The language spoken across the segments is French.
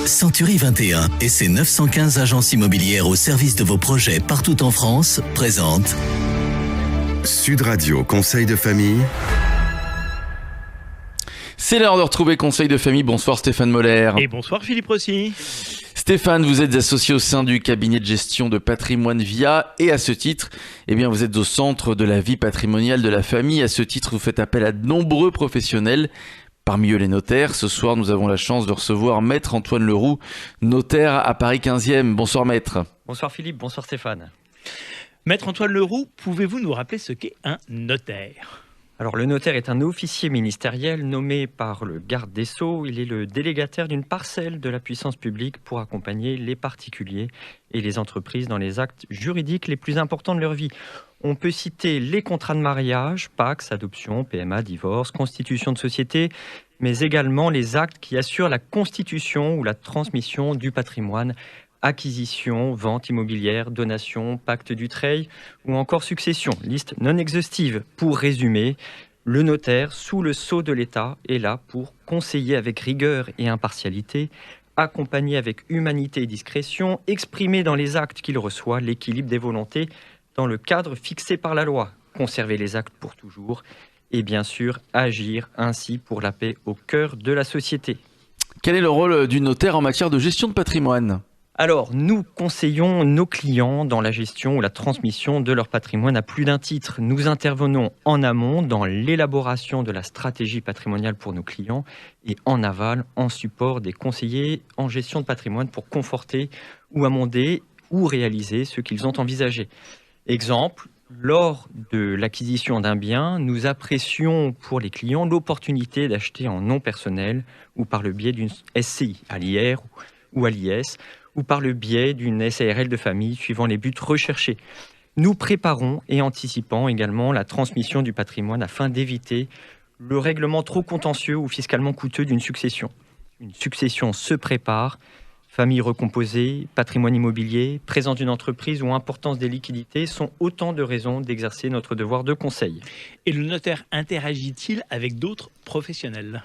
Century 21 et ses 915 agences immobilières au service de vos projets partout en France présentent Sud Radio Conseil de famille. C'est l'heure de retrouver Conseil de famille. Bonsoir Stéphane Moller. Et bonsoir Philippe Rossi. Stéphane, vous êtes associé au sein du cabinet de gestion de patrimoine VIA et à ce titre, vous êtes au centre de la vie patrimoniale de la famille. À ce titre, vous faites appel à de nombreux professionnels, parmi eux les notaires. Ce soir, nous avons la chance de recevoir Maître Antoine Leroux, notaire à Paris 15e. Bonsoir Maître. Bonsoir Philippe, bonsoir Stéphane. Maître Antoine Leroux, pouvez-vous nous rappeler ce qu'est un notaire ? Alors le notaire est un officier ministériel nommé par le garde des Sceaux. Il est le délégataire d'une parcelle de la puissance publique pour accompagner les particuliers et les entreprises dans les actes juridiques les plus importants de leur vie. On peut citer les contrats de mariage, PACS, adoption, PMA, divorce, constitution de société, mais également les actes qui assurent la constitution ou la transmission du patrimoine, acquisition, vente immobilière, donation, pacte du treil ou encore succession. Liste non exhaustive. Pour résumer, le notaire, sous le sceau de l'État, est là pour conseiller avec rigueur et impartialité, accompagner avec humanité et discrétion, exprimer dans les actes qu'il reçoit l'équilibre des volontés dans le cadre fixé par la loi, conserver les actes pour toujours et bien sûr agir ainsi pour la paix au cœur de la société. Quel est le rôle du notaire en matière de gestion de patrimoine ? Alors, nous conseillons nos clients dans la gestion ou la transmission de leur patrimoine à plus d'un titre. Nous intervenons en amont dans l'élaboration de la stratégie patrimoniale pour nos clients et en aval en support des conseillers en gestion de patrimoine pour conforter ou amender ou réaliser ce qu'ils ont envisagé. Exemple, lors de l'acquisition d'un bien, nous apprécions pour les clients l'opportunité d'acheter en nom personnel ou par le biais d'une SCI, à l'IR ou à l'IS, ou par le biais d'une SARL de famille suivant les buts recherchés. Nous préparons et anticipons également la transmission du patrimoine afin d'éviter le règlement trop contentieux ou fiscalement coûteux d'une succession. Une succession se prépare, famille recomposée, patrimoine immobilier, présence d'une entreprise ou importance des liquidités sont autant de raisons d'exercer notre devoir de conseil. Et le notaire interagit-il avec d'autres professionnels ?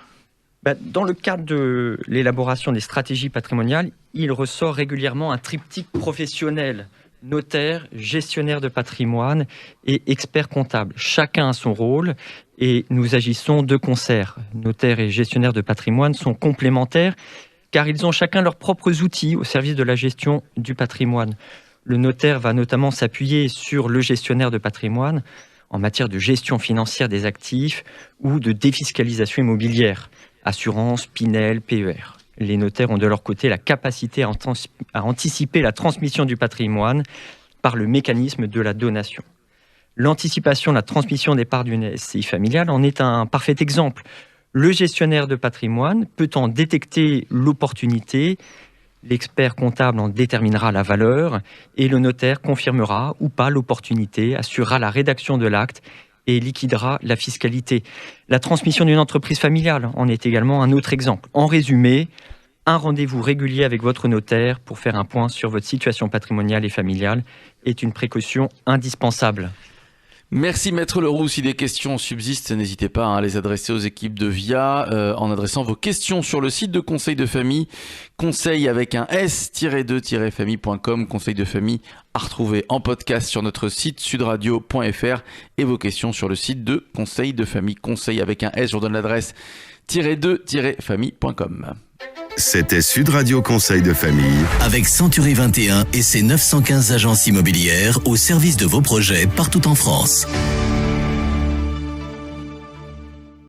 Dans le cadre de l'élaboration des stratégies patrimoniales, il ressort régulièrement un triptyque professionnel, notaire, gestionnaire de patrimoine et expert comptable. Chacun a son rôle et nous agissons de concert. Notaire et gestionnaire de patrimoine sont complémentaires car ils ont chacun leurs propres outils au service de la gestion du patrimoine. Le notaire va notamment s'appuyer sur le gestionnaire de patrimoine en matière de gestion financière des actifs ou de défiscalisation immobilière. Assurance, Pinel, PER. Les notaires ont de leur côté la capacité à anticiper la transmission du patrimoine par le mécanisme de la donation. L'anticipation de la transmission des parts d'une SCI familiale en est un parfait exemple. Le gestionnaire de patrimoine peut en détecter l'opportunité, l'expert comptable en déterminera la valeur et le notaire confirmera ou pas l'opportunité, assurera la rédaction de l'acte et liquidera la fiscalité. La transmission d'une entreprise familiale en est également un autre exemple. En résumé, un rendez-vous régulier avec votre notaire pour faire un point sur votre situation patrimoniale et familiale est une précaution indispensable. Merci Maître Leroux. Si des questions subsistent, n'hésitez pas à les adresser aux équipes de VIA en adressant vos questions sur le site de Conseil de famille, conseil avec un s-2-famille.com, Conseil de famille à retrouver en podcast sur notre site sudradio.fr et vos questions sur le site de Conseil de famille, conseil avec un s, je vous donne l'adresse -2-famille.com. C'était Sud Radio Conseil de famille. avec Century 21 et ses 915 agences immobilières au service de vos projets partout en France.